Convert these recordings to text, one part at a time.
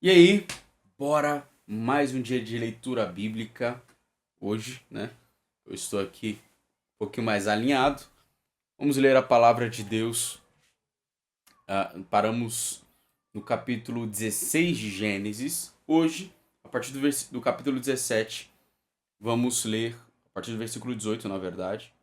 E aí, bora mais um dia de leitura bíblica hoje, né? Eu estou aqui um pouquinho mais alinhado. Vamos ler a palavra de Deus. Paramos no capítulo 16 de Gênesis. Hoje, a partir do capítulo 17, vamos ler, a partir do versículo 18, na verdade.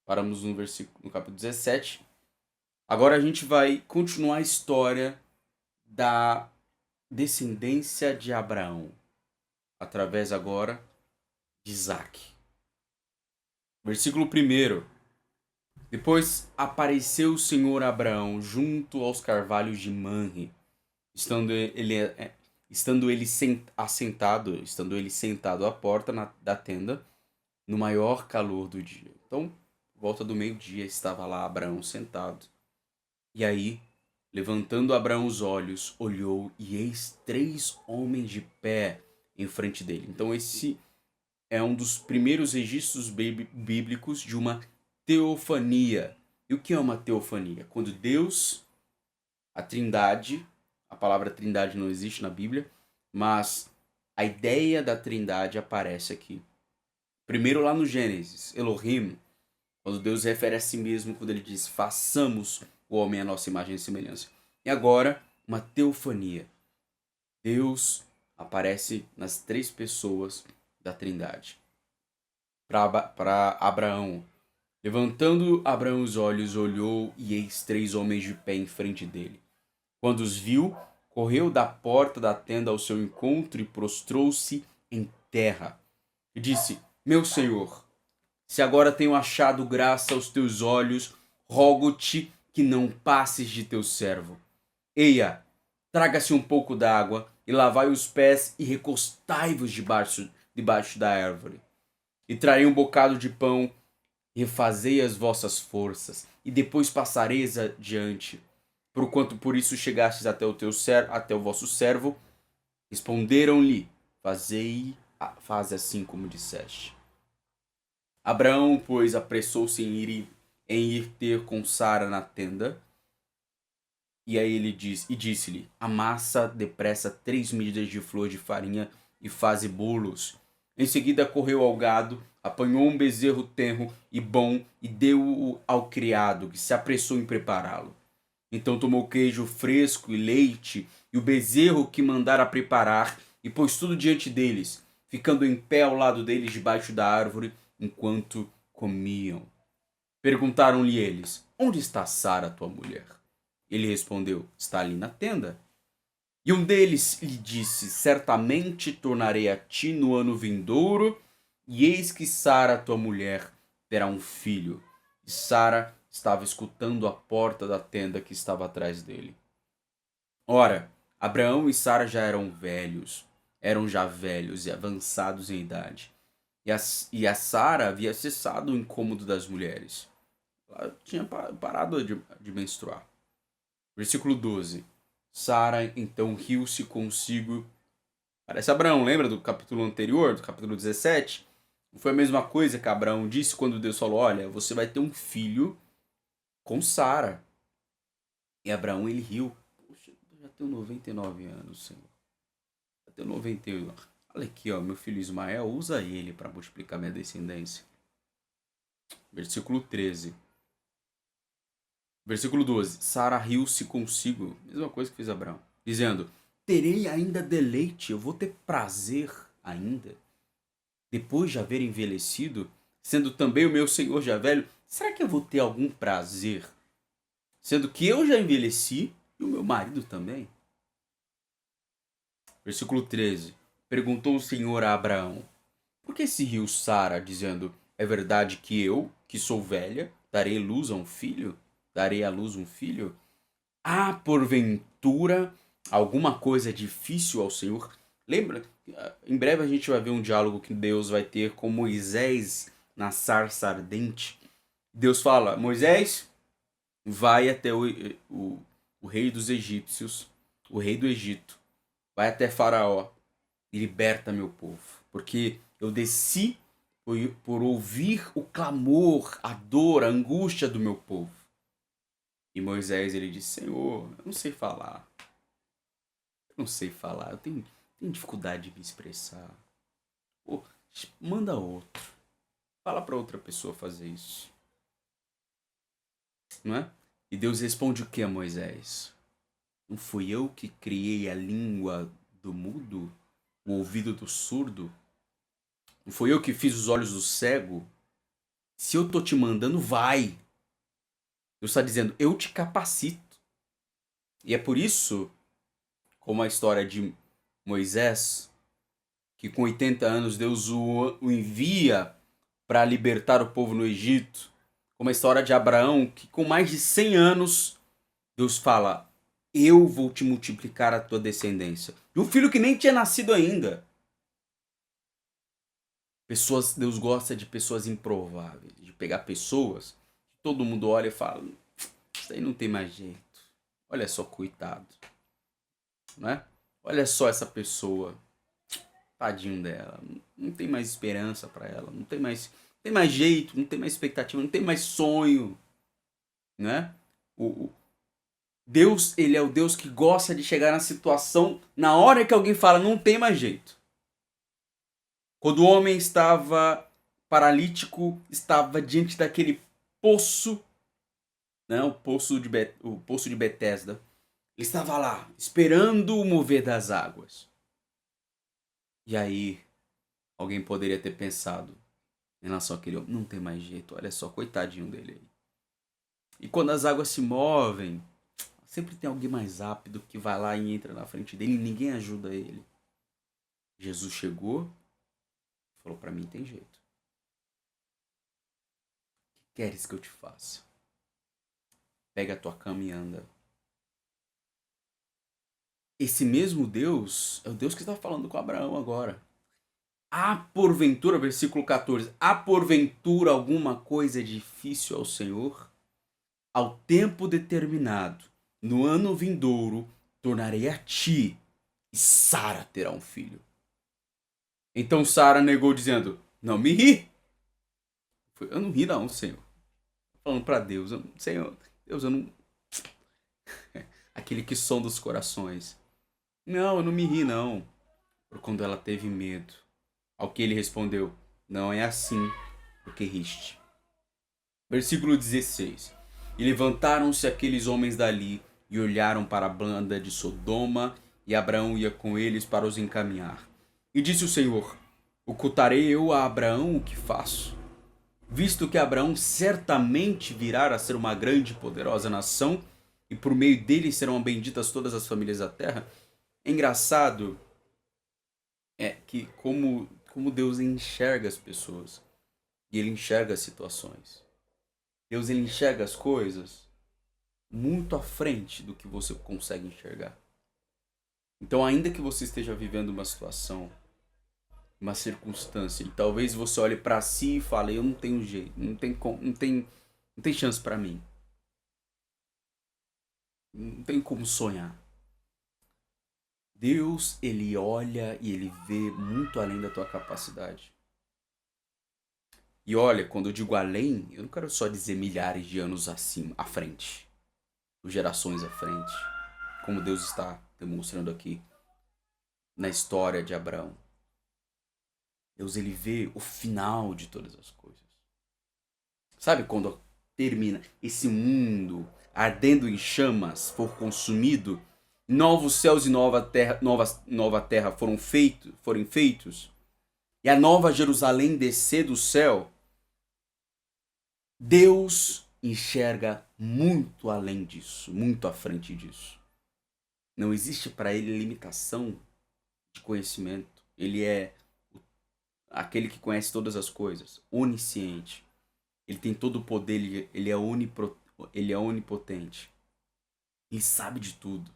Paramos no capítulo 17. Agora a gente vai continuar a história da descendência de Abraão, através agora de Isaac. Versículo 1. Depois apareceu o Senhor a Abraão junto aos carvalhos de Manre, estando ele, estando ele sentado à porta da tenda, no maior calor do dia. Então, por volta do meio-dia, estava lá Abraão sentado. E aí, levantando Abraão os olhos, olhou, e eis 3 homens de pé em frente dele. Então, esse é um dos primeiros registros bíblicos de uma teofania. E o que é uma teofania? Quando Deus, a Trindade, a palavra Trindade não existe na Bíblia, mas a ideia da Trindade aparece aqui. Primeiro lá no Gênesis, Elohim, quando Deus refere a si mesmo, quando ele diz: façamos o homem à nossa imagem e semelhança. E agora, uma teofania. Deus aparece nas 3 pessoas da Trindade. Para Abraão. Levantando Abraão os olhos, olhou, e eis 3 homens de pé em frente dele. Quando os viu, correu da porta da tenda ao seu encontro e prostrou-se em terra. E disse: Meu senhor, se agora tenho achado graça aos teus olhos, rogo-te que não passes de teu servo. Eia, traga-se um pouco d'água, e lavai os pés, e recostai-vos debaixo da árvore. E trarei um bocado de pão, refazei as vossas forças, e depois passareis adiante. Porquanto por isso chegastes até o vosso servo, responderam-lhe: Faze assim como disseste. Abraão, pois, apressou-se em ir ter com Sara na tenda. E aí disse-lhe: Amassa depressa 3 medidas de flor de farinha e faze bolos. Em seguida correu ao gado, apanhou um bezerro tenro e bom e deu-o ao criado, que se apressou em prepará-lo. Então tomou queijo fresco e leite e o bezerro que mandara preparar e pôs tudo diante deles, ficando em pé ao lado deles debaixo da árvore enquanto comiam. Perguntaram-lhe eles: Onde está Sara, tua mulher? Ele respondeu: Está ali na tenda. E um deles lhe disse: Certamente tornarei a ti no ano vindouro, e eis que Sara, tua mulher, terá um filho. E Sara estava escutando a porta da tenda que estava atrás dele. Ora, Abraão e Sara eram já velhos e avançados em idade. E a Sara havia cessado o incômodo das mulheres. Ela tinha parado de menstruar. Versículo 12. Sara então riu-se consigo. Parece Abraão, lembra do capítulo anterior, do capítulo 17? Não foi a mesma coisa que Abraão disse quando Deus falou: Olha, você vai ter um filho com Sara. E Abraão ele riu. Poxa, eu já tenho 99 anos, Senhor. Já tenho 91. Olha aqui, ó, meu filho Ismael, usa ele para multiplicar minha descendência. Versículo 13. Versículo 12. Sara riu-se consigo, mesma coisa que fez Abraão, dizendo: Terei ainda deleite, eu vou ter prazer ainda, depois de haver envelhecido, sendo também o meu senhor já velho. Será que eu vou ter algum prazer, sendo que eu já envelheci e o meu marido também? Versículo 13. Perguntou o Senhor a Abraão: Por que se riu Sara, dizendo: É verdade que eu, que sou velha, darei à luz um filho? Há porventura alguma coisa difícil ao Senhor? Lembra? Em breve a gente vai ver um diálogo que Deus vai ter com Moisés na sarça ardente. Deus fala: Moisés, vai até o rei dos egípcios, o rei do Egito, vai até Faraó e liberta meu povo, porque eu desci por ouvir o clamor, a dor, a angústia do meu povo. E Moisés ele disse: Senhor, eu não sei falar. não sei falar, eu tenho dificuldade de me expressar. Pô, manda outro. Fala para outra pessoa fazer isso. Não é? E Deus responde o que a Moisés? Não fui eu que criei a língua do mudo, o ouvido do surdo? Não fui eu que fiz os olhos do cego? Se eu tô te mandando, vai. Deus está dizendo, eu te capacito. E é por isso, como a história de Moisés, que com 80 anos Deus o envia para libertar o povo no Egito. Como a história de Abraão, que com mais de 100 anos Deus fala, eu vou te multiplicar a tua descendência. De um filho que nem tinha nascido ainda. Deus gosta de pessoas improváveis, de pegar pessoas que todo mundo olha e fala, isso aí não tem mais jeito. Olha só, coitado. Né? Olha só essa pessoa. Tadinho dela. Não tem mais esperança para ela. Não tem mais jeito, não tem mais expectativa, não tem mais sonho. Né? O Deus, ele é o Deus que gosta de chegar na situação na hora que alguém fala, não tem mais jeito. Quando o homem estava paralítico, estava diante daquele poço, né? O poço de Betesda. Ele estava lá, esperando o mover das águas. E aí, alguém poderia ter pensado em relação àquele homem, não tem mais jeito, olha só, coitadinho dele aí. E quando as águas se movem, sempre tem alguém mais rápido que vai lá e entra na frente dele e ninguém ajuda ele. Jesus chegou e falou, para mim tem jeito. O que queres que eu te faça? Pega a tua cama e anda. Esse mesmo Deus é o Deus que está falando com Abraão agora. Há porventura, versículo 14, há porventura alguma coisa difícil ao Senhor? Ao tempo determinado, no ano vindouro, tornarei a ti, e Sara terá um filho. Então Sara negou, dizendo, não me ri. Eu não ri não, Senhor. Falando para Deus, Senhor, Deus, eu não... Aquele que sonda os corações. Não, eu não me ri não. Por quando ela teve medo. Ao que ele respondeu, não é assim, porque riste. Versículo 16. E levantaram-se aqueles homens dali e olharam para a banda de Sodoma, e Abraão ia com eles para os encaminhar. E disse o Senhor, ocultarei eu a Abraão o que faço? Visto que Abraão certamente virá a ser uma grande e poderosa nação, e por meio dele serão benditas todas as famílias da terra. É engraçado que como Deus enxerga as pessoas, e ele enxerga as situações. Deus ele enxerga as coisas muito à frente do que você consegue enxergar. Então, ainda que você esteja vivendo uma situação, uma circunstância, e talvez você olhe para si e fale, eu não tenho jeito, não tem chance para mim. Não tem como sonhar. Deus, ele olha e ele vê muito além da tua capacidade. E olha, quando eu digo além, eu não quero só dizer milhares de anos acima, à frente, gerações à frente, como Deus está demonstrando aqui na história de Abraão. Deus ele vê o final de todas as coisas. Sabe quando termina esse mundo ardendo em chamas for consumido, novos céus e nova terra forem feitos, e a nova Jerusalém descer do céu, Deus enxerga muito além disso, muito à frente disso. Não existe para ele limitação de conhecimento. Ele é aquele que conhece todas as coisas, onisciente. Ele tem todo o poder, ele é onipotente. Ele sabe de tudo.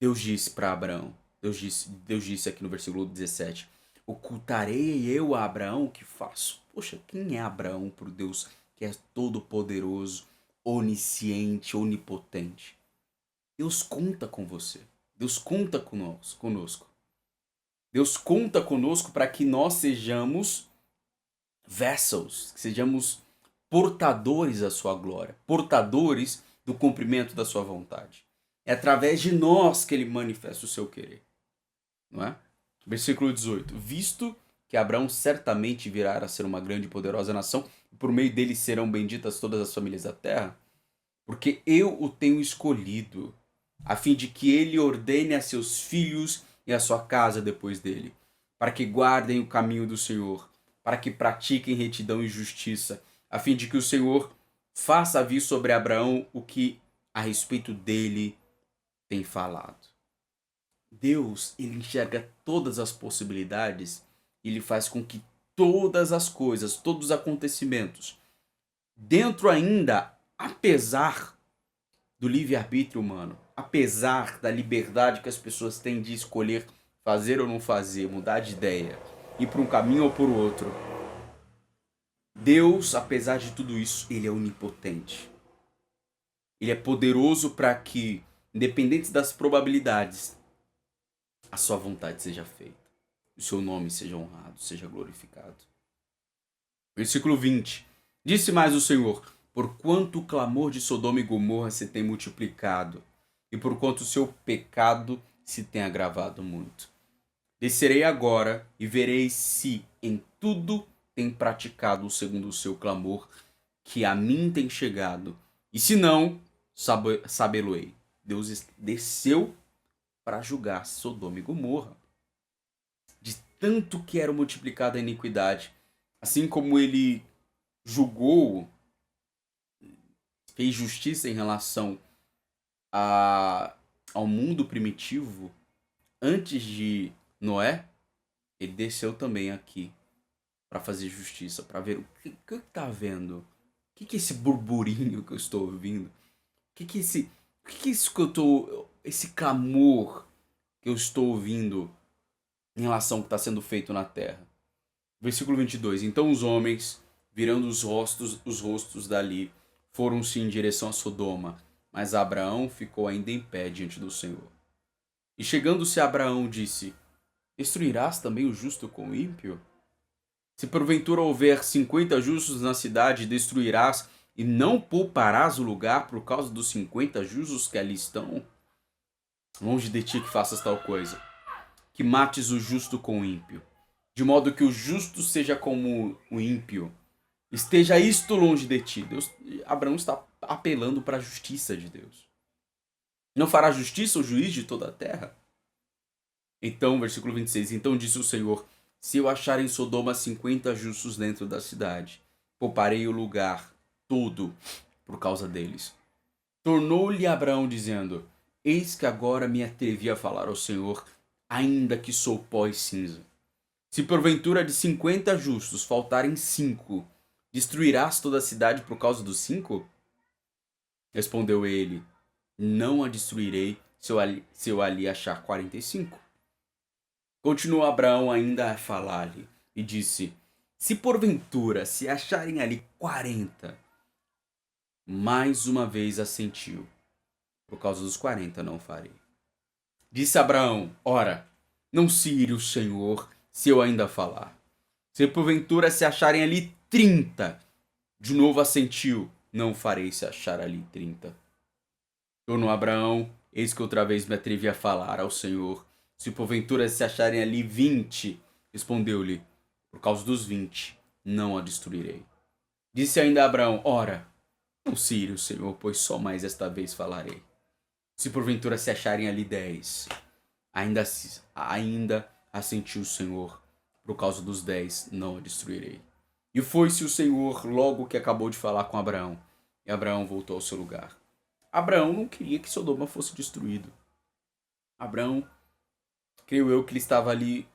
Deus disse para Abraão, Deus disse aqui no versículo 17, ocultarei eu a Abraão o que faço? Poxa, quem é Abraão para o Deus que é todo poderoso, onisciente, onipotente? Deus conta com você. Deus conta conosco. Deus conta conosco para que nós sejamos vessels, que sejamos portadores da sua glória, portadores do cumprimento da sua vontade. É através de nós que ele manifesta o seu querer. Não é? Versículo 18. Visto que Abraão certamente virá a ser uma grande e poderosa nação, e por meio dele serão benditas todas as famílias da terra, porque eu o tenho escolhido, a fim de que ele ordene a seus filhos e a sua casa depois dele, para que guardem o caminho do Senhor, para que pratiquem retidão e justiça, a fim de que o Senhor faça vir sobre Abraão o que a respeito dele tem falado. Deus, ele enxerga todas as possibilidades e ele faz com que todas as coisas, todos os acontecimentos, dentro ainda, apesar do livre-arbítrio humano, apesar da liberdade que as pessoas têm de escolher fazer ou não fazer, mudar de ideia, ir para um caminho ou por outro, Deus, apesar de tudo isso, ele é onipotente. Ele é poderoso para que, independente das probabilidades, a sua vontade seja feita. O seu nome seja honrado, seja glorificado. Versículo 20. Disse mais o Senhor: porquanto o clamor de Sodoma e Gomorra se tem multiplicado, e porquanto o seu pecado se tem agravado muito. Descerei agora e verei se em tudo tem praticado segundo o seu clamor, que a mim tem chegado, e se não, sabê-lo-ei. Deus desceu para julgar Sodoma e Gomorra. De tanto que era multiplicada a iniquidade, assim como ele julgou, fez justiça em relação ao mundo primitivo antes de Noé, ele desceu também aqui para fazer justiça, para ver o que está havendo, o que é esse burburinho que eu estou ouvindo, o que é isso que eu estou, esse clamor que eu estou ouvindo em relação ao que está sendo feito na terra. Versículo 22. Então os homens, virando os rostos dali, foram-se em direção a Sodoma, mas Abraão ficou ainda em pé diante do Senhor. E chegando-se a Abraão, disse: destruirás também o justo com o ímpio? Se porventura houver 50 justos na cidade, destruirás e não pouparás o lugar por causa dos 50 justos que ali estão? Longe de ti que faças tal coisa, que mates o justo com o ímpio, de modo que o justo seja como o ímpio. Esteja isto longe de ti. Abraão está apelando para a justiça de Deus. Não fará justiça o juiz de toda a terra? Então, versículo 26. Então disse o Senhor: se eu achar em Sodoma 50 justos dentro da cidade, pouparei o lugar todo por causa deles. Tornou-lhe Abraão dizendo: eis que agora me atrevi a falar ao Senhor, ainda que sou pó e cinza. Se porventura de 50 justos faltarem 5, destruirás toda a cidade por causa dos 5? Respondeu ele: não a destruirei se eu ali achar 45. Continuou Abraão ainda a falar-lhe e disse: se porventura se acharem ali 40, mais uma vez assentiu: por causa dos 40 não farei. Disse Abraão: ora, não se ire o Senhor se eu ainda falar. Se porventura se acharem ali 30, de novo assentiu: não farei se achar ali 30. Tornou Abraão: eis que outra vez me atrevi a falar ao Senhor. Se porventura se acharem ali 20, respondeu-lhe: por causa dos 20, não a destruirei. Disse ainda Abraão: ora, não se ire o Senhor, pois só mais esta vez falarei. Se porventura se acharem ali 10, ainda assentiu o Senhor: por causa dos 10, não a destruirei. E foi-se o Senhor logo que acabou de falar com Abraão, e Abraão voltou ao seu lugar. Abraão não queria que Sodoma fosse destruído. Abraão, creio eu, que ele estava ali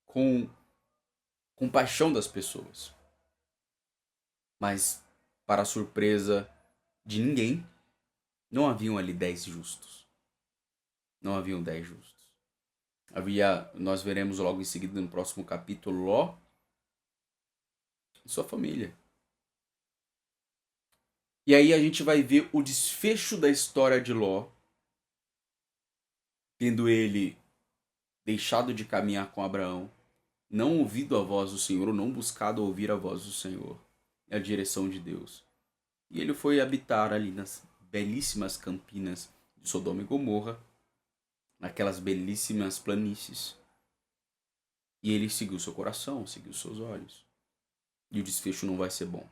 com compaixão das pessoas. Mas, para a surpresa de ninguém, não haviam ali 10 justos. Não haviam 10 justos. Nós veremos logo em seguida, no próximo capítulo, Ló e sua família. E aí a gente vai ver o desfecho da história de Ló, tendo ele deixado de caminhar com Abraão, não ouvido a voz do Senhor, ou não buscado ouvir a voz do Senhor, e a direção de Deus. E ele foi habitar ali nas belíssimas campinas de Sodoma e Gomorra, naquelas belíssimas planícies. E ele seguiu seu coração, seguiu seus olhos. E o desfecho não vai ser bom.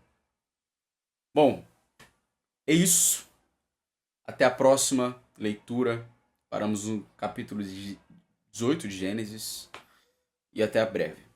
Bom, é isso. Até a próxima leitura. Paramos no capítulo 18 de Gênesis. E até a breve.